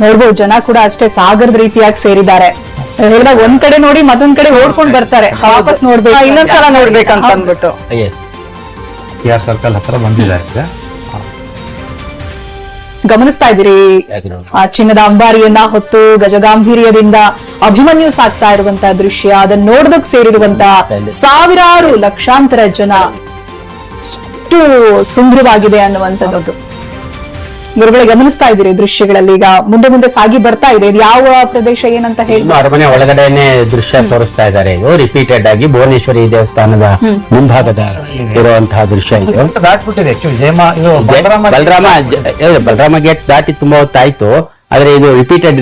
ನೋಡ್ಬೋದು ಜನ ಕೂಡ ಅಷ್ಟೇ ಸಾಗರದ ರೀತಿಯಾಗಿ ಸೇರಿದ್ದಾರೆ. ಹೇಳಿದಾಗ ಒಂದ್ ಕಡೆ ನೋಡಿ ಮತ್ತೊಂದ್ ಕಡೆ ಓಡ್ಕೊಂಡ್ ಬರ್ತಾರೆ, ವಾಪಸ್ ನೋಡ್ಬೇಕು, ಇನ್ನೊಂದ್ಸಲ ನೋಡ್ಬೇಕಂತ ಅಂದ್ಬಿಟ್ಟು. KR ಸರ್ಕಲ್ ಹತ್ರ ಬಂದಿದ್ದಾರೆ. ಗಮನಿಸ್ತಾ ಇದ್ದೀರಿ ಆ ಚಿನ್ನದ ಅಂಬಾರಿಯನ್ನ ಹೊತ್ತು ಗಜಗಾಂಭೀರ್ಯದಿಂದ ಅಭಿಮನ್ಯು ಸಾಕ್ತಾ ಇರುವಂತ ದೃಶ್ಯ, ಅದನ್ನ ನೋಡೋದಕ್ಕೆ ಸೇರಿರುವಂತ ಸಾವಿರಾರು ಲಕ್ಷಾಂತರ ಜನ ಎಷ್ಟು ಸುಂದರವಾಗಿದೆ ಅನ್ನುವಂಥದ್ದು ಗುರುಗಳೇ ಗಮನಿಸ್ತಾ ಇದ್ದೀರಿ ದೃಶ್ಯಗಳಲ್ಲಿ. ಈಗ ಮುಂದೆ ಮುಂದೆ ಸಾಗಿ ಬರ್ತಾ ಇದೆ. ಇದು ಯಾವ ಪ್ರದೇಶ ಏನಂತ ಹೇಳಿ ಅರಮನೆ ಒಳಗಡೆನೆ ದೃಶ್ಯ ತೋರಿಸ್ತಾ ಇದ್ದಾರೆ. ಇದು ರಿಪೀಟೆಡ್ ಆಗಿ ಭುವನೇಶ್ವರಿ ದೇವಸ್ಥಾನದ ಮುಂಭಾಗದ ಇರುವಂತಹ ದೃಶ್ಯ ಇದು. ದಾಟ್ಬಿಟ್ಟಿದೆ ಬಲರಾಮ ಗೇಟ್ ದಾಟಿ ತುಂಬಾ ಹೊತ್ತಾಯ್ತು, ಆದ್ರೆ ಇದು ರಿಪೀಟೆಡ್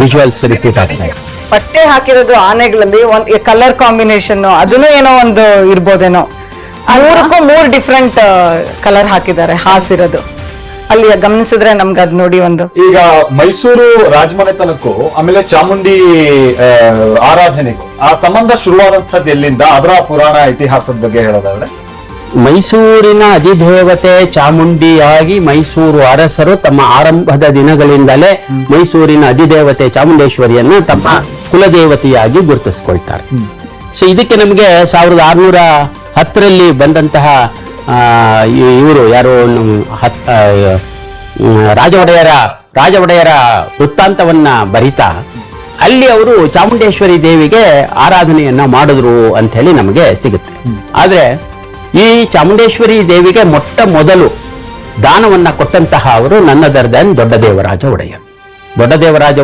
ವಿಜುವಲ್ಸ್ ರಿಪೀಟ್ ಆಗ್ತಾ ಇದೆ. ಪಟ್ಟೆ ಹಾಕಿರೋದು ಆನೆಗಳಲ್ಲಿ ಒಂದ್ ಕಲರ್ ಕಾಂಬಿನೇಷನ್, ಅದನ್ನು ಏನೋ ಒಂದು ಇರ್ಬೋದೇನೋ. ಮೂರಕ್ಕೂ 3 ಡಿಫ್ರೆಂಟ್ ಕಲರ್ ಹಾಕಿದ್ದಾರೆ ಹಾಸಿರೋದು. ಅಲ್ಲಿ ಗಮನಿಸಿದ್ರೆ ನಮ್ಗೆ ಅದ್ ನೋಡಿ ಒಂದು. ಈಗ ಮೈಸೂರು ರಾಜಮನೆತನಕ್ಕೂ ಆಮೇಲೆ ಚಾಮುಂಡಿ ಆರಾಧನೆಗೂ ಆ ಸಂಬಂಧ ಶುರುವಾದಂತದ್ದು ಎಲ್ಲಿಂದ, ಅದರ ಪುರಾಣ ಇತಿಹಾಸದ ಬಗ್ಗೆ ಹೇಳೋದಾದ್ರೆ? ಮೈಸೂರಿನ ಅಧಿದೇವತೆ ಚಾಮುಂಡಿಯಾಗಿ ಮೈಸೂರು ಅರಸರು ತಮ್ಮ ಆರಂಭದ ದಿನಗಳಿಂದಲೇ ಮೈಸೂರಿನ ಅಧಿದೇವತೆ ಚಾಮುಂಡೇಶ್ವರಿಯನ್ನ ತಮ್ಮ ಕುಲದೇವತೆಯಾಗಿ ಗುರುತಿಸ್ಕೊಳ್ತಾರೆ. ಸೊ ಇದಕ್ಕೆ ನಮಗೆ 1610ರಲ್ಲಿ ಬಂದಂತಹ ಇವರು ಯಾರು ರಾಜ ಒಡೆಯರ ವೃತ್ತಾಂತವನ್ನ ಬರಿತಾ ಅಲ್ಲಿ ಅವರು ಚಾಮುಂಡೇಶ್ವರಿ ದೇವಿಗೆ ಆರಾಧನೆಯನ್ನ ಮಾಡಿದ್ರು ಅಂತ ಹೇಳಿ ನಮಗೆ ಸಿಗುತ್ತೆ. ಆದ್ರೆ ಈ ಚಾಮುಂಡೇಶ್ವರಿ ದೇವಿಗೆ ಮೊಟ್ಟ ಮೊದಲು ದಾನವನ್ನ ಕೊಟ್ಟಂತಹ ಅವರು ನನ್ನದರ್ದನ್ ದೊಡ್ಡದೇವರಾಜ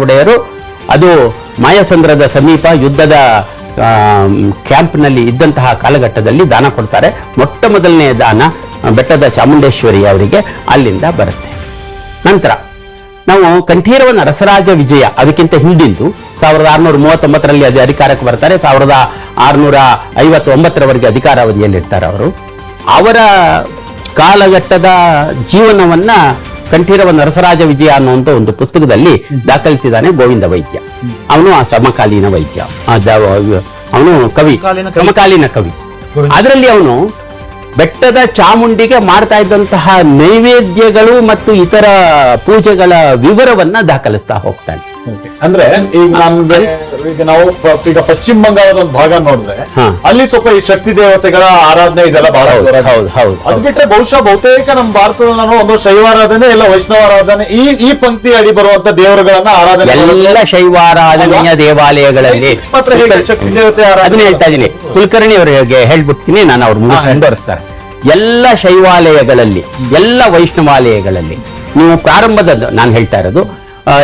ಒಡೆಯರು. ಅದು ಮಾಯಸಂದ್ರದ ಸಮೀಪ ಯುದ್ಧದ ಕ್ಯಾಂಪ್ನಲ್ಲಿ ಇದ್ದಂತಹ ಕಾಲಘಟ್ಟದಲ್ಲಿ ದಾನ ಕೊಡ್ತಾರೆ. ಮೊಟ್ಟ ಮೊದಲನೇ ದಾನ ಬೆಟ್ಟದ ಚಾಮುಂಡೇಶ್ವರಿ ಅವರಿಗೆ ಅಲ್ಲಿಂದ ಬರುತ್ತೆ. ನಂತರ ನಾವು ಕಂಠೀರವ ನರಸರಾಜ ವಿಜಯ ಅದಕ್ಕಿಂತ ಹಿಂದಿಂದು 1639ರಲ್ಲಿ ಅದು ಅಧಿಕಾರಕ್ಕೆ ಬರ್ತಾರೆ. 1659ರವರೆಗೆ ಅಧಿಕಾರಾವಧಿಯಲ್ಲಿರ್ತಾರೆ ಅವರು. ಅವರ ಕಾಲಘಟ್ಟದ ಜೀವನವನ್ನ ಕಂಠೀರವ ನರಸರಾಜ ವಿಜಯ ಅನ್ನುವಂಥ ಒಂದು ಪುಸ್ತಕದಲ್ಲಿ ದಾಖಲಿಸಿದ್ದಾನೆ ಗೋವಿಂದ ವೈದ್ಯ. ಅವನು ಆ ಸಮಕಾಲೀನ ವೈದ್ಯ, ಅವನು ಕವಿ, ಸಮಕಾಲೀನ ಕವಿ. ಅದರಲ್ಲಿ ಅವನು ಬೆಟ್ಟದ ಚಾಮುಂಡಿಗೆ ಮಾಡ್ತಾ ಇದ್ದಂತಹ ನೈವೇದ್ಯಗಳು ಮತ್ತು ಇತರ ಪೂಜೆಗಳ ವಿವರವನ್ನ ದಾಖಲಿಸ್ತಾ ಹೋಗ್ತಾನೆ. ಅಂದ್ರೆ ಈಗ ನಾವು ಈಗ ಪಶ್ಚಿಮ ಬಂಗಾಳದ ಒಂದು ಭಾಗ ನೋಡಿದ್ರೆ ಅಲ್ಲಿ ಸ್ವಲ್ಪ ಈ ಶಕ್ತಿ ದೇವತೆಗಳ ಆರಾಧನೆ ಇದೆಲ್ಲ ಬಹಳ ಅದು ಬಿಟ್ರೆ ಬಹುತೇಕ ನಮ್ಮ ಭಾರತದ ಒಂದು ಶೈವಾರಾಧನೆ ಎಲ್ಲ ವೈಷ್ಣವಾರಾಧನೆ ಈ ಪಂಕ್ತಿ ಅಡಿ ಬರುವಂತ ದೇವರುಗಳನ್ನ ಆರಾಧನೆ ಎಲ್ಲ ಶೈವಾರಾಧನೆಯ ದೇವಾಲಯಗಳಲ್ಲಿ ಶಕ್ತಿ ದೇವತೆ ಅದನ್ನ ಹೇಳ್ತಾ ಇದ್ದೀನಿ. ಕುಲಕರ್ಣಿ ಅವರಿಗೆ ಹೇಳ್ಬಿಡ್ತೀನಿ, ನಾನು ಅವ್ರ ಮುಂದುವರಿಸ್ತಾರೆ. ಎಲ್ಲ ಶೈವಾಲಯಗಳಲ್ಲಿ, ಎಲ್ಲ ವೈಷ್ಣವಾಲಯಗಳಲ್ಲಿ ನೀವು ಪ್ರಾರಂಭದ ನಾನು ಹೇಳ್ತಾ ಇರೋದು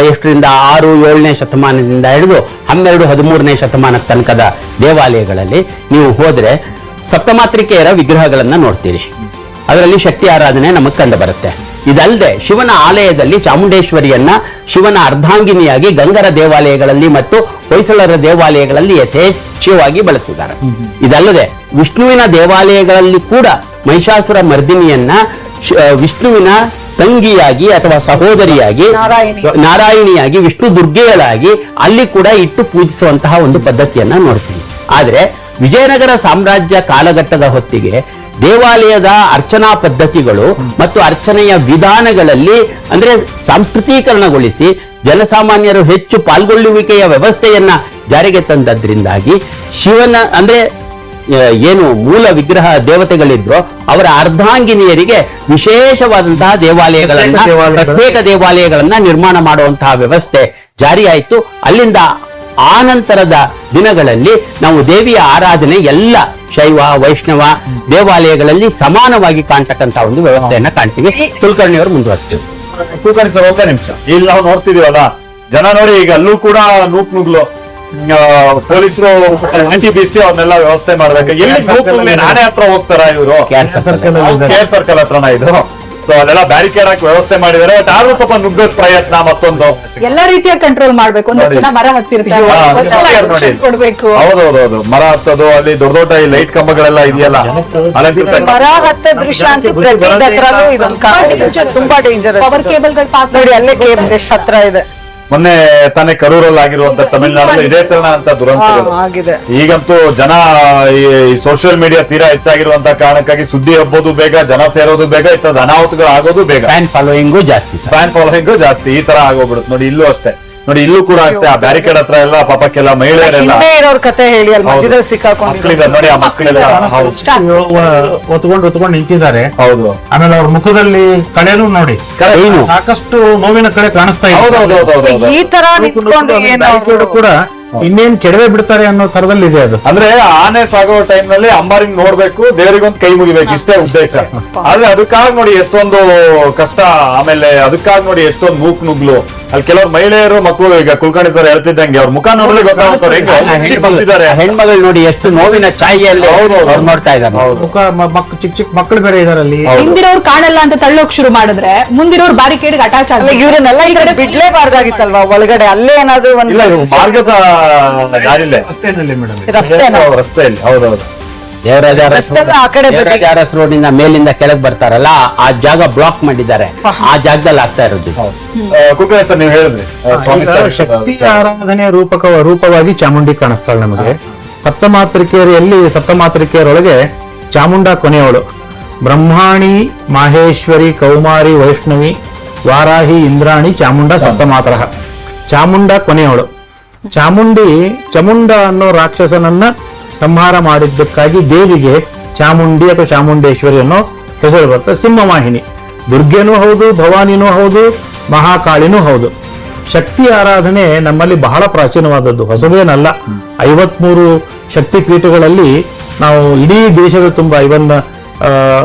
ಎಷ್ಟರಿಂದ 6-7ನೇ ಶತಮಾನದಿಂದ ಹಿಡಿದು 12-13ನೇ ಶತಮಾನ ತನಕದ ದೇವಾಲಯಗಳಲ್ಲಿ ನೀವು ಹೋದ್ರೆ ಸಪ್ತಮಾತ್ರಿಕೆಯರ ವಿಗ್ರಹಗಳನ್ನ ನೋಡ್ತೀರಿ. ಅದರಲ್ಲಿ ಶಕ್ತಿ ಆರಾಧನೆ ನಮಗೆ ಕಂಡು ಬರುತ್ತೆ. ಇದಲ್ಲದೆ ಶಿವನ ಆಲಯದಲ್ಲಿ ಚಾಮುಂಡೇಶ್ವರಿಯನ್ನ ಶಿವನ ಅರ್ಧಾಂಗಿನಿಯಾಗಿ ಗಂಗರ ದೇವಾಲಯಗಳಲ್ಲಿ ಮತ್ತು ಹೊಯ್ಸಳರ ದೇವಾಲಯಗಳಲ್ಲಿ ಯಥೇಚ್ಛವಾಗಿ ಬಳಸಿದ್ದಾರೆ. ಇದಲ್ಲದೆ ವಿಷ್ಣುವಿನ ದೇವಾಲಯಗಳಲ್ಲಿ ಕೂಡ ಮಹಿಷಾಸುರ ಮರ್ದಿನಿಯನ್ನ ವಿಷ್ಣುವಿನ ತಂಗಿಯಾಗಿ ಅಥವಾ ಸಹೋದರಿಯಾಗಿ ನಾರಾಯಣಿಯಾಗಿ ವಿಷ್ಣು ದುರ್ಗೆಯಳಾಗಿ ಅಲ್ಲಿ ಕೂಡ ಇಟ್ಟು ಪೂಜಿಸುವಂತಹ ಒಂದು ಪದ್ಧತಿಯನ್ನ ನೋಡ್ತೀವಿ. ಆದ್ರೆ ವಿಜಯನಗರ ಸಾಮ್ರಾಜ್ಯ ಕಾಲಘಟ್ಟದ ಹೊತ್ತಿಗೆ ದೇವಾಲಯದ ಅರ್ಚನಾ ಪದ್ಧತಿಗಳು ಮತ್ತು ಅರ್ಚನೆಯ ವಿಧಾನಗಳಲ್ಲಿ ಅಂದ್ರೆ ಸಾಂಸ್ಕೃತೀಕರಣಗೊಳಿಸಿ ಜನಸಾಮಾನ್ಯರು ಹೆಚ್ಚು ಪಾಲ್ಗೊಳ್ಳುವಿಕೆಯ ವ್ಯವಸ್ಥೆಯನ್ನ ಜಾರಿಗೆ ತಂದದ್ರಿಂದಾಗಿ ಶಿವನ ಅಂದ್ರೆ ಏನು ಮೂಲ ವಿಗ್ರಹ ದೇವತೆಗಳಿದ್ರೋ ಅವರ ಅರ್ಧಾಂಗಿನಿಯರಿಗೆ ವಿಶೇಷವಾದಂತಹ ದೇವಾಲಯಗಳನ್ನ, ಪ್ರತ್ಯೇಕ ದೇವಾಲಯಗಳನ್ನ ನಿರ್ಮಾಣ ಮಾಡುವಂತಹ ವ್ಯವಸ್ಥೆ ಜಾರಿಯಾಯಿತು. ಅಲ್ಲಿಂದ ಆನಂತರದ ದಿನಗಳಲ್ಲಿ ನಾವು ದೇವಿಯ ಆರಾಧನೆ ಎಲ್ಲ ಶೈವ ವೈಷ್ಣವ ದೇವಾಲಯಗಳಲ್ಲಿ ಸಮಾನವಾಗಿ ಕಾಣ್ತಕ್ಕಂತಹ ಒಂದು ವ್ಯವಸ್ಥೆಯನ್ನ ಕಾಣ್ತೀವಿ. ಕುಲಕರ್ಣಿ ಅವರು ಮುಂದುವರಿಸ್ತೀವಿ. ಕುಲಕರ್ಣಿ ಸರ್, ಒಂದೇ ನಿಮಿಷ. ಇಲ್ಲಿ ನಾವು ನೋಡ್ತಿದೀವಲ್ಲ ಜನ ನೋಡಿ, ಈಗ ಅಲ್ಲೂ ಕೂಡ ನೂಕ್ನುಗ್ಲು ಪೊಲೀಸರು NTPC ಅವನ್ನೆಲ್ಲ ವ್ಯವಸ್ಥೆ ಮಾಡ್ಬೇಕು. ಎಲ್ಲಿ ನಾನೇ ಹತ್ರ ಹೋಗ್ತಾರ ಇವರು? KR ಸರ್ಕಲ್ ಹತ್ರನ ಇದು. ಸೊ ಅಲ್ಲೆಲ್ಲ ಬ್ಯಾರಿಕೇಡ್ ಹಾಕಿ ವ್ಯವಸ್ಥೆ ಮಾಡಿದ್ದಾರೆ. ಬಟ್ ಆದ್ರೂ ಸ್ವಲ್ಪ ನುಗ್ಗೋದ್ ಪ್ರಯತ್ನ ಮತ್ತೊಂದು ಎಲ್ಲಾ ರೀತಿಯ ಕಂಟ್ರೋಲ್ ಮಾಡ್ಬೇಕು. ಒಂದಷ್ಟು ಜನ ಮರ ಹತ್ತಿರ್ತಾರೆ, ಹೌದೌದು, ಮರ ಹತ್ತೋದು, ಅಲ್ಲಿ ದೊಡ್ಡ ದೊಡ್ಡ ಲೈಟ್ ಕಂಬಗಳೆಲ್ಲ ಇದೆಯಲ್ಲ, ಮರ ಹತ್ತ ದೃಶ್ಯ ಅಂತ ತುಂಬಾ ಡೇಂಜರ್. ಪವರ್ ಕೇಬಲ್ ಗಳು ಪಾಸ್ ಮಾಡಿ ಅಲ್ಲೇ ಕೇಬಲ್ ಎಷ್ಟು ಹತ್ರ ಇದೆ. ಮೊನ್ನೆ ತಾನೇ ಕರೂರಲ್ಲಿ ಆಗಿರುವಂತ ತಮಿಳುನಾಡಲ್ಲಿ ಇದೇ ತರ ಅಂತ ದುರಂತ ಆಗಿದೆ. ಈಗಂತೂ ಜನ ಈ ಸೋಷಿಯಲ್ ಮೀಡಿಯಾ ತೀರಾ ಹೆಚ್ಚಾಗಿರುವಂತ ಕಾರಣಕ್ಕಾಗಿ ಸುದ್ದಿ ಹಬ್ಬೋದು ಬೇಗ, ಜನ ಸೇರೋದು ಬೇಗ, ಇತ್ತದ ಅನಾಹುತಗಳು ಆಗೋದು ಬೇಗ, ಫ್ಯಾನ್ ಫಾಲೋಯಿಂಗು ಜಾಸ್ತಿ ಫ್ಯಾನ್ ಫಾಲೋಯಿಂಗ್ ಜಾಸ್ತಿ, ಈ ತರ ಆಗೋಗ್ಬಿಡುತ್ತೆ ನೋಡಿ. ಇಲ್ಲೂ ಅಷ್ಟೇ ನೋಡಿ, ಇಲ್ಲೂ ಕೂಡ ಅಷ್ಟೇ. ಆ ಬ್ಯಾರಿಕೇಡ್ ಹತ್ರ ಎಲ್ಲ ಪಾಪಕ್ಕೆಲ್ಲ ಮಹಿಳೆಯರೆಲ್ಲ ಇರೋರ್ ಕತೆ ಹೇಳಿ ಅಲ್ಲಿ ಮಧ್ಯದಲ್ಲಿ ಸಿಕ್ಕಾಕೊಂಡು ಮಕ್ಕಳಿದ್ದಾರೆ ನೋಡಿ, ಆ ಮಕ್ಕಳೆಲ್ಲ ಒತ್ಕೊಂಡು ನಿಂತಿದ್ದಾರೆ. ಹೌದು, ಆಮೇಲೆ ಅವ್ರ ಮುಖದಲ್ಲಿ ಕಳೆನೂ ನೋಡಿ ಸಾಕಷ್ಟು ನೋವಿನ ಕಡೆ ಕಾಣಿಸ್ತಾ ಇದೆ. ಹೌದೌದೌದೌದು. ಈ ತರ ನಿಂತ್ಕೊಂಡು ಬ್ಯಾರಿಕೇಡ್ ಕೂಡ ಇನ್ನೇನ್ ಕೆಡವೆ ಬಿಡ್ತಾರೆ ಅನ್ನೋ ತರದಲ್ಲಿ ಇದೆ ಅದು. ಅಂದ್ರೆ ಆನೆ ಸಾಗೋ ಟೈಮ್ ನಲ್ಲಿ ಅಂಬಾರಿಂಗ್ ನೋಡ್ಬೇಕು, ದೇವರಿಗೊಂದು ಕೈ ಮುಗಿಬೇಕು, ಇಷ್ಟೇ ಉದ್ದೇಶ. ಆದ್ರೆ ಅದಕ್ಕಾಗಿ ನೋಡಿ ಎಷ್ಟೊಂದು ಕಷ್ಟ, ಆಮೇಲೆ ಅದಕ್ಕಾಗಿ ನೋಡಿ ಎಷ್ಟೊಂದು ನುಗ್ಲು. ಅಲ್ಲಿ ಕೆಲವರು ಮಹಿಳೆಯರು ಮಕ್ಕಳು, ಈಗ ಕುಲಕರ್ಣಿ ಸರ್ ಹೇಳ್ತಿದ್ದಂಗೆ ಅವ್ರ ಮುಖ ನೋಡಲಿ ಗೊತ್ತಾಗ್ತಾರೆ ಬಂದಿದ್ದಾರೆ. ಹೆಣ್ಮಗಳು ನೋಡಿ ಎಷ್ಟು ನೋವಿನ ಛಾಯೆಯಲ್ಲಿ ನೋಡ್ತಾ ಇದ್ದಾರೆ. ಮುಖ ಚಿಕ್ಕ ಚಿಕ್ಕ ಮಕ್ಕಳು ಬೇರೆ ಇದಾರೆ ಅಲ್ಲಿ. ಹಿಂದಿರೋರು ಕಾಣಲ್ಲ ಅಂತ ತಳ್ಳೋಕ್ ಶುರು ಮಾಡಿದ್ರೆ ಮುಂದಿರೋರು ಬ್ಯಾರಿಕೇಡ್ ಅಟ್ಯಾಚ್ ಆಗಲ್ಲ. ಇವರನ್ನೆಲ್ಲ ಈ ಕಡೆ ಬಿಡ್ಲೇಬಾರ್ದಾಗಿತ್ತಲ್ವಾ ಒಳಗಡೆ, ಅಲ್ಲೇ ಏನಾದ್ರು ಇಲ್ಲ, ಇದು ಮಾರ್ಗದ ದಾರಿಲೇ ರಸ್ತೆಯಲ್ಲಿ ಮೇಡಮ್, ರಸ್ತೆಯಲ್ಲಿ. ಹೌದೌದು. ದೇವರಾಜ ಅರಸ್ ರೋಡ್ ಇಂದ ಮೇಲಿಂದ ಕೆಳಗೆ ಬರ್ತಾರಲ್ಲ, ಆ ಜಾಗ ಬ್ಲಾಕ್ ಮಾಡಿದ್ದಾರೆ. ಆ ಜಾಗದಲ್ಲಿ ಆಗ್ತಾ ಇರೋದು. ಕುಲಕರ್ಣಿ ಸರ್ ನೀವು ಹೇಳಿದ್ರಿ ಸ್ವಾಮಿ ಶಕ್ತಿ ಆರಾಧನೆಯ ರೂಪವಾಗಿ ಚಾಮುಂಡಿ ಕಾಣಿಸ್ತಾಳೆ ನಮಗೆ. ಸಪ್ತಮಾತೃಕೆಯರೊಳಗೆ ಚಾಮುಂಡ ಕೊನೆಯವಳು. ಬ್ರಹ್ಮಾಣಿ, ಮಾಹೇಶ್ವರಿ, ಕೌಮಾರಿ, ವೈಷ್ಣವಿ, ವಾರಾಹಿ, ಇಂದ್ರಾಣಿ, ಚಾಮುಂಡ ಸಪ್ತಮಾತರಃ. ಚಾಮುಂಡ ಕೊನೆಯವಳು. ಚಮುಂಡ ಅನ್ನೋ ರಾಕ್ಷಸನನ್ನ ಸಂಹಾರ ಮಾಡಿದ್ದಕ್ಕಾಗಿ ದೇವಿಗೆ ಚಾಮುಂಡಿ ಅಥವಾ ಚಾಮುಂಡೇಶ್ವರಿ ಅನ್ನೋ ಹೆಸರು ಬರ್ತದೆ. ಸಿಂಹವಾಹಿನಿ, ದುರ್ಗೆನೂ ಹೌದು, ಭವಾನಿನೂ ಹೌದು, ಮಹಾಕಾಳಿನೂ ಹೌದು. ಶಕ್ತಿ ಆರಾಧನೆ ನಮ್ಮಲ್ಲಿ ಬಹಳ ಪ್ರಾಚೀನವಾದದ್ದು, ಹೊಸದೇನಲ್ಲ. 53 ಶಕ್ತಿ ಪೀಠಗಳಲ್ಲಿ ನಾವು ಇಡೀ ದೇಶದ ತುಂಬಾ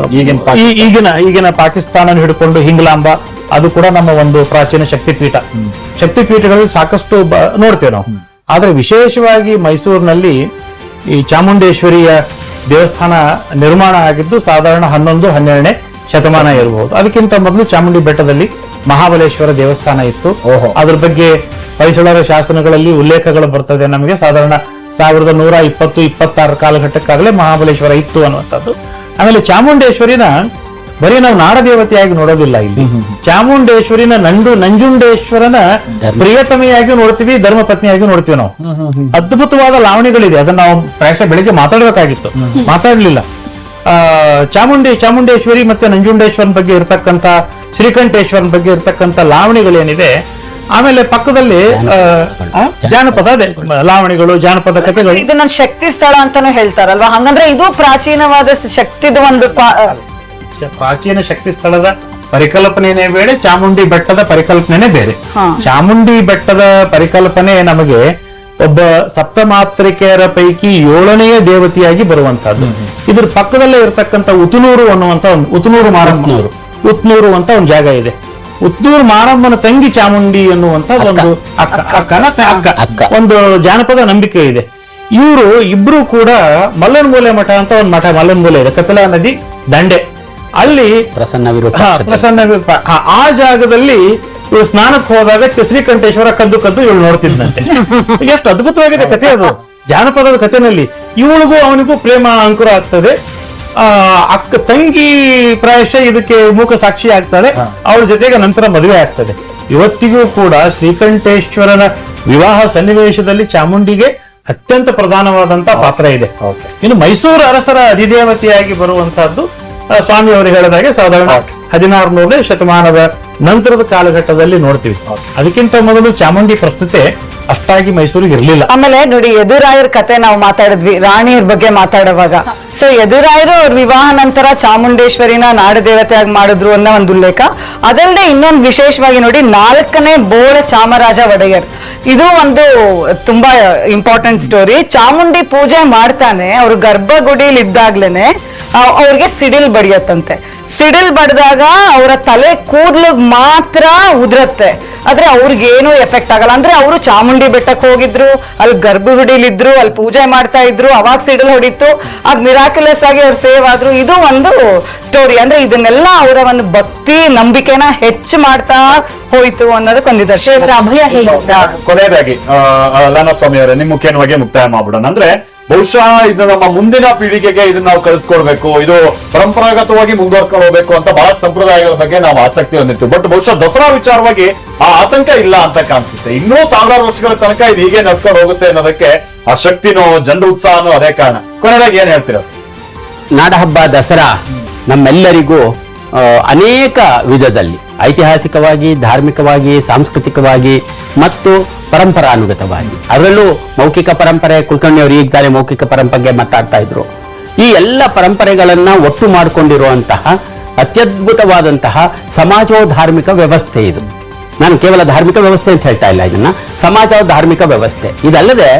ಈಗಿನ ಪಾಕಿಸ್ತಾನ ಹಿಡ್ಕೊಂಡು ಹಿಂಗ್ಲಾಂಬ, ಅದು ಕೂಡ ನಮ್ಮ ಒಂದು ಪ್ರಾಚೀನ ಶಕ್ತಿಪೀಠ. ಶಕ್ತಿಪೀಠಗಳಲ್ಲಿ ಸಾಕಷ್ಟು ನೋಡ್ತೇವೆ ನಾವು. ಆದ್ರೆ ವಿಶೇಷವಾಗಿ ಮೈಸೂರಿನಲ್ಲಿ ಈ ಚಾಮುಂಡೇಶ್ವರಿಯ ದೇವಸ್ಥಾನ ನಿರ್ಮಾಣ ಆಗಿದ್ದು ಸಾಧಾರಣ 11-12ನೇ ಶತಮಾನ ಇರಬಹುದು. ಅದಕ್ಕಿಂತ ಮೊದಲು ಚಾಮುಂಡಿ ಬೆಟ್ಟದಲ್ಲಿ ಮಹಾಬಲೇಶ್ವರ ದೇವಸ್ಥಾನ ಇತ್ತು. ಅದ್ರ ಬಗ್ಗೆ ಹೊಯ್ಸಳರ ಶಾಸನಗಳಲ್ಲಿ ಉಲ್ಲೇಖಗಳು ಬರ್ತದೆ ನಮಗೆ. ಸಾಧಾರಣ 1120-26 ಕಾಲಘಟ್ಟಕ್ಕಾಗಲೇ ಮಹಾಬಲೇಶ್ವರ ಇತ್ತು ಅನ್ನುವಂಥದ್ದು. ಆಮೇಲೆ ಚಾಮುಂಡೇಶ್ವರಿನ ಬರೀ ನಾವು ನಾಡದೇವತೆಯಾಗಿ ನೋಡೋದಿಲ್ಲ ಇಲ್ಲಿ. ಚಾಮುಂಡೇಶ್ವರಿನ ನಂಜುಂಡೇಶ್ವರನ ಪ್ರಿಯತಮೆಯಾಗಿ ನೋಡ್ತೀವಿ, ಧರ್ಮಪತ್ನಿಯಾಗಿ ನೋಡ್ತೀವಿ ನಾವು. ಅದ್ಭುತವಾದ ಲಾವಣಿಗಳಿದೆ. ಅದನ್ನ ನಾವು ಪ್ರಾಯಶಃ ಬೆಳಿಗ್ಗೆ ಮಾತಾಡ್ಬೇಕಾಗಿತ್ತು, ಮಾತಾಡ್ಲಿಲ್ಲ. ಚಾಮುಂಡೇಶ್ವರಿ ಮತ್ತೆ ನಂಜುಂಡೇಶ್ವರನ ಬಗ್ಗೆ ಇರತಕ್ಕಂತ, ಶ್ರೀಕಂಠೇಶ್ವರನ ಬಗ್ಗೆ ಇರತಕ್ಕಂತ ಲಾವಣಿಗಳೇನಿದೆ. ಆಮೇಲೆ ಪಕ್ಕದಲ್ಲಿ ಜಾನಪದ, ಅದೇ ಲಾವಣಿಗಳು, ಜಾನಪದ ಕಥೆಗಳು. ಇದು ನನ್ನ ಶಕ್ತಿ ಸ್ಥಳ ಅಂತಾನು ಹೇಳ್ತಾರಲ್ವಾ, ಹಂಗಂದ್ರೆ ಇದು ಪ್ರಾಚೀನವಾದ ಶಕ್ತಿದ ಒಂದು ಪ್ರಾಚೀನ ಶಕ್ತಿ ಸ್ಥಳದ ಪರಿಕಲ್ಪನೆನೇ ಬೇರೆ, ಚಾಮುಂಡಿ ಬೆಟ್ಟದ ಪರಿಕಲ್ಪನೆ ಬೇರೆ. ಚಾಮುಂಡಿ ಬೆಟ್ಟದ ಪರಿಕಲ್ಪನೆ ನಮಗೆ ಒಬ್ಬ ಸಪ್ತಮಾತೃಕೆಯರ ಪೈಕಿ 7ನೆಯ ದೇವತೆಯಾಗಿ ಬರುವಂತಹದ್ದು. ಇದ್ರ ಪಕ್ಕದಲ್ಲೇ ಇರತಕ್ಕಂತ ಉತನೂರು ಅನ್ನುವಂತ ಉತನೂರು ಅಂತ ಒಂದು ಜಾಗ ಇದೆ. ಉತ್ನೂರು ಮಾರಮ್ಮನ ತಂಗಿ ಚಾಮುಂಡಿ ಅನ್ನುವಂತ ಒಂದು ಅಕ್ಕ ಒಂದು ಜಾನಪದ ನಂಬಿಕೆ ಇದೆ. ಇವರು ಇಬ್ರು ಕೂಡ ಮಲ್ಲನಮೂಲೆ ಮಠ ಅಂತ ಒಂದು ಮಠ ಮಲ್ಲನಮೂಲೆ ಇದೆ, ಕಪಿಲಾ ನದಿ ದಂಡೆ. ಅಲ್ಲಿ ಪ್ರಸನ್ನ ಆ ಜಾಗದಲ್ಲಿ ಇವಳು ಸ್ನಾನಕ್ಕೆ ಹೋದಾಗ ಶ್ರೀಕಂಠೇಶ್ವರ ಕದ್ದು ಇವಳು ನೋಡ್ತಿದ್ದಂತೆ. ಎಷ್ಟು ಅದ್ಭುತವಾಗಿದೆ ಕಥೆ ಅದು, ಜಾನಪದದ ಕಥೆನಲ್ಲಿ. ಇವಳಿಗೂ ಅವನಿಗೂ ಪ್ರೇಮ ಅಂಕುರ ಆಗ್ತದೆ. ಅಕ್ಕ ತಂಗಿ ಪ್ರಾಯಶಃ ಇದಕ್ಕೆ ಮೂಕ ಸಾಕ್ಷಿ ಆಗ್ತಾಳೆ. ಅವಳ ಜೊತೆಗೆ ನಂತರ ಮದುವೆ ಆಗ್ತದೆ. ಇವತ್ತಿಗೂ ಕೂಡ ಶ್ರೀಕಂಠೇಶ್ವರನ ವಿವಾಹ ಸನ್ನಿವೇಶದಲ್ಲಿ ಚಾಮುಂಡಿಗೆ ಅತ್ಯಂತ ಪ್ರಧಾನವಾದಂತ ಪಾತ್ರ ಇದೆ. ಇನ್ನು ಮೈಸೂರು ಅರಸರ ಅಧಿದೇವತೆಯಾಗಿ ಬರುವಂತಹದ್ದು ಸ್ವಾಮಿ ಅವರು ಹೇಳಿದಾಗೆ ಸಾಧಾರಣ 1600ನೇ ಶತಮಾನದ ನಂತರದ ಕಾಲಘಟ್ಟದಲ್ಲಿ ನೋಡ್ತೀವಿ. ಅದಕ್ಕಿಂತ ಮೊದಲು ಚಾಮುಂಡಿ ಪ್ರಸ್ತುತೆ ಅಷ್ಟಾಗಿ ಮೈಸೂರಿಗೆ ಇರಲಿಲ್ಲ. ಆಮೇಲೆ ನೋಡಿ, ಯದುರಾಯರ ಕತೆ ನಾವು ಮಾತಾಡಿದ್ವಿ ರಾಣಿಯರ ಬಗ್ಗೆ ಮಾತಾಡುವಾಗ. ಸೊ ಯದುರಾಯರು ಅವ್ರ ವಿವಾಹ ನಂತರ ಚಾಮುಂಡೇಶ್ವರಿನ ನಾಡದೇವತೆಯಾಗಿ ಮಾಡಿದ್ರು ಅನ್ನೋ ಒಂದು ಉಲ್ಲೇಖ. ಅದಲ್ಲದೆ ಇನ್ನೊಂದು ವಿಶೇಷವಾಗಿ ನೋಡಿ, 4ನೇ ಬೋಳ ಚಾಮರಾಜ ಒಡೆಯರ್, ಇದು ಒಂದು ತುಂಬಾ ಇಂಪಾರ್ಟೆಂಟ್ ಸ್ಟೋರಿ. ಚಾಮುಂಡಿ ಪೂಜೆ ಮಾಡ್ತಾನೆ, ಅವ್ರ ಗರ್ಭಗುಡಿಲಿ ಇದ್ದಾಗ್ಲೇನೆ ಅವ್ರಿಗೆ ಸಿಡಿಲ್ ಬಡಿಯತ್ತಂತೆ. ಸಿಡಿಲ್ ಬಡ್ದಾಗ ಅವರ ತಲೆ ಕೂದಲಿಗೆ ಮಾತ್ರ ಉದ್ರತ್ತೆ, ಆದ್ರೆ ಅವ್ರಿಗೇನು ಎಫೆಕ್ಟ್ ಆಗಲ್ಲ. ಅಂದ್ರೆ ಅವರು ಚಾಮುಂಡಿ ಬೆಟ್ಟಕ್ಕೆ ಹೋಗಿದ್ರು, ಅಲ್ಲಿ ಗರ್ಭಗುಡಿಲಿದ್ರು, ಅಲ್ಲಿ ಪೂಜೆ ಮಾಡ್ತಾ ಇದ್ರು, ಅವಾಗ ಸಿಡಿಲ್ ಹೊಡಿತು, ಆಗ ಮಿರಾಕ್ಯುಲಸ್ ಆಗಿ ಅವ್ರು ಸೇವ್ ಆದ್ರು. ಇದು ಒಂದು ಸ್ಟೋರಿ. ಅಂದ್ರೆ ಇದನ್ನೆಲ್ಲ ಅವರ ಒಂದು ಭಕ್ತಿ ನಂಬಿಕೆನ ಹೆಚ್ಚು ಮಾಡ್ತಾ ಹೋಯ್ತು ಅನ್ನೋದಕ್ಕೊಂದು ನಿದರ್ಶನ. ಅಭಯ ಕೊನೆಯದಾಗಿ ಲಾನಾ ಸ್ವಾಮಿ ಅವರೇ, ನಿಮ್ ಮುಖ್ಯವಾಗಿ ಮುಕ್ತಾಯ ಮಾಡ್ಬಿಡೋಣ. ಅಂದ್ರೆ ಬಹುಶಃ ಇದು ನಮ್ಮ ಮುಂದಿನ ಪೀಳಿಗೆಗೆ ಇದನ್ನ ನಾವು ಕಳಿಸ್ಕೊಡ್ಬೇಕು, ಇದು ಪರಂಪರಾಗತವಾಗಿ ಮುಂದುವರ್ಕೊಂಡು ಹೋಗ್ಬೇಕು ಅಂತ ಬಹಳ ಸಂಪ್ರದಾಯಗಳ ಬಗ್ಗೆ ನಾವು ಆಸಕ್ತಿ ಹೊಂದಿತ್ತು. ಬಟ್ ಬಹುಶಃ ದಸರಾ ವಿಚಾರವಾಗಿ ಆ ಆತಂಕ ಇಲ್ಲ ಅಂತ ಕಾಣಿಸುತ್ತೆ. ಇನ್ನೂ ಸಾವಿರಾರು ವರ್ಷಗಳ ತನಕ ಇದು ಹೀಗೆ ನಡ್ಕೊಂಡು ಹೋಗುತ್ತೆ ಅನ್ನೋದಕ್ಕೆ ಆ ಶಕ್ತಿನೋ ಜನರ ಉತ್ಸಾಹನೋ ಅದೇ ಕಾರಣ. ಕೊನೆಯದಾಗಿ ಏನ್ ಹೇಳ್ತೀರಾ ಸರ್? ನಾಡಹಬ್ಬ ದಸರಾ ನಮ್ಮೆಲ್ಲರಿಗೂ ಅನೇಕ ವಿಧದಲ್ಲಿ ಐತಿಹಾಸಿಕವಾಗಿ, ಧಾರ್ಮಿಕವಾಗಿ, ಸಾಂಸ್ಕೃತಿಕವಾಗಿ ಮತ್ತು ಪರಂಪರಾನುಗತವಾಗಿ, ಅದರಲ್ಲೂ ಮೌಖಿಕ ಪರಂಪರೆ, ಕುಲಕರ್ಣಿಯವರು ಈಗ ತಾನೇ ಮೌಖಿಕ ಪರಂಪರೆಗೆ ಮಾತಾಡ್ತಾ ಇದ್ರು. ಈ ಎಲ್ಲ ಪರಂಪರೆಗಳನ್ನ ಒಟ್ಟು ಮಾಡಿಕೊಂಡಿರುವಂತಹ ಅತ್ಯದ್ಭುತವಾದಂತಹ ಸಮಾಜೋಧಾರ್ಮಿಕ ವ್ಯವಸ್ಥೆ ಇದು. ನಾನು ಕೇವಲ ಧಾರ್ಮಿಕ ವ್ಯವಸ್ಥೆ ಅಂತ ಹೇಳ್ತಾ ಇಲ್ಲ, ಇದನ್ನ ಸಮಾಜೋಧಾರ್ಮಿಕ ವ್ಯವಸ್ಥೆ. ಇದಲ್ಲದೆ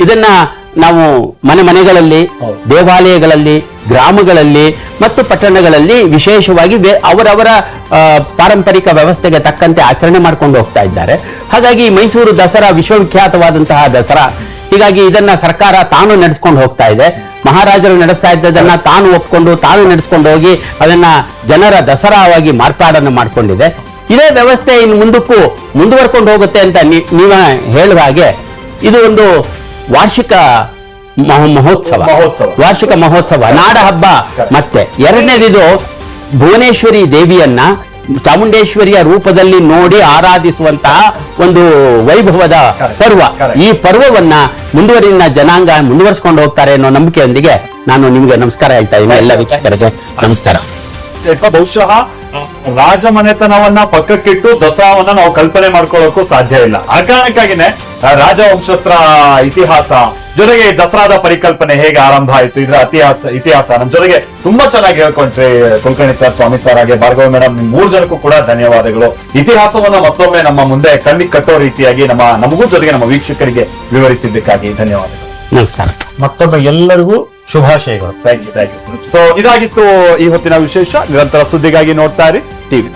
ಇದನ್ನ ನಾವು ಮನೆಗಳಲ್ಲಿ, ದೇವಾಲಯಗಳಲ್ಲಿ, ಗ್ರಾಮಗಳಲ್ಲಿ ಮತ್ತು ಪಟ್ಟಣಗಳಲ್ಲಿ ವಿಶೇಷವಾಗಿ ಅವರವರ ಪಾರಂಪರಿಕ ವ್ಯವಸ್ಥೆಗೆ ತಕ್ಕಂತೆ ಆಚರಣೆ ಮಾಡ್ಕೊಂಡು ಹೋಗ್ತಾ ಇದ್ದಾರೆ. ಹಾಗಾಗಿ ಮೈಸೂರು ದಸರಾ ವಿಶ್ವವಿಖ್ಯಾತವಾದಂತಹ ದಸರಾ. ಹೀಗಾಗಿ ಇದನ್ನ ಸರ್ಕಾರ ತಾನು ನಡೆಸ್ಕೊಂಡು ಹೋಗ್ತಾ ಇದೆ. ಮಹಾರಾಜರು ನಡೆಸ್ತಾ ಇದ್ದದನ್ನ ತಾನು ಒಪ್ಕೊಂಡು ತಾನು ನಡೆಸ್ಕೊಂಡು ಹೋಗಿ ಅದನ್ನ ಜನರ ದಸರಾವಾಗಿ ಮಾರ್ಪಾಡನ್ನು ಮಾಡಿಕೊಂಡಿದೆ. ಇದೇ ವ್ಯವಸ್ಥೆ ಇನ್ನು ಮುಂದಕ್ಕೂ ಮುಂದುವರ್ಕೊಂಡು ಹೋಗುತ್ತೆ ಅಂತ ನೀವ ಹೇಳುವ ಹಾಗೆ ಇದು ಒಂದು ವಾರ್ಷಿಕ ವಾರ್ಷಿಕ ಮಹೋತ್ಸವ, ನಾಡ ಹಬ್ಬ. ಮತ್ತೆ ಎರಡನೇದಿದು ಭುವನೇಶ್ವರಿ ದೇವಿಯನ್ನ ಚಾಮುಂಡೇಶ್ವರಿಯ ರೂಪದಲ್ಲಿ ನೋಡಿ ಆರಾಧಿಸುವಂತಹ ಒಂದು ವೈಭವದ ಪರ್ವ. ಈ ಪರ್ವವನ್ನ ಮುಂದುವರಿನ ಜನಾಂಗ ಮುಂದುವರಿಸಿಕೊಂಡು ಹೋಗ್ತಾರೆ ಅನ್ನೋ ನಂಬಿಕೆಯೊಂದಿಗೆ ನಾನು ನಿಮಗೆ ನಮಸ್ಕಾರ ಹೇಳ್ತಾ ಇದ್ದೀನಿ. ಎಲ್ಲ ವೀಕ್ಷಕರಿಗೆ ನಮಸ್ಕಾರ. ಬಹುಶಃ ರಾಜಮನೆತನವನ್ನ ಪಕ್ಕಕ್ಕಿಟ್ಟು ದಸರಾವನ್ನ ನಾವು ಕಲ್ಪನೆ ಮಾಡ್ಕೊಳ್ಳೋಕ್ಕೂ ಸಾಧ್ಯ ಇಲ್ಲ. ಆ ಕಾರಣಕ್ಕಾಗಿನೇ ರಾಜವಂಶಸ್ತ್ರ ಇತಿಹಾಸ ಜೊತೆಗೆ ದಸರಾದ ಪರಿಕಲ್ಪನೆ ಹೇಗೆ ಆರಂಭ ಆಯ್ತು, ಇದರ ಇತಿಹಾಸ ನಮ್ ಜೊತೆಗೆ ತುಂಬಾ ಚೆನ್ನಾಗಿ ಹೇಳ್ಕೊಂಡ್ರಿ ಕುಲಕರ್ಣಿ ಸರ್, ಸ್ವಾಮಿ ಸರ್, ಹಾಗೆ ಭಾರ್ಗವ ಮೇಡಮ್, ನಿಮ್ 3 ಜನಕ್ಕೂ ಕೂಡ ಧನ್ಯವಾದಗಳು. ಇತಿಹಾಸವನ್ನ ಮತ್ತೊಮ್ಮೆ ನಮ್ಮ ಮುಂದೆ ಕಣ್ಣಿಗೆ ಕಟ್ಟೋ ರೀತಿಯಾಗಿ ನಮಗೂ ಜೊತೆಗೆ ನಮ್ಮ ವೀಕ್ಷಕರಿಗೆ ವಿವರಿಸಿದ್ದಕ್ಕಾಗಿ ಧನ್ಯವಾದಗಳು. ನಮಸ್ಕಾರ. ಮತ್ತೊಮ್ಮೆ ಎಲ್ಲರಿಗೂ ಶುಭಾಶಯಗಳು. Thank you. ಸೊ ಇದಾಗಿತ್ತು ಈ ಹೊತ್ತಿನ ವಿಶೇಷ. ನಿರಂತರ ಸುದ್ದಿಗಾಗಿ ನೋಡ್ತಾ ಇರಿ ಟಿವಿ.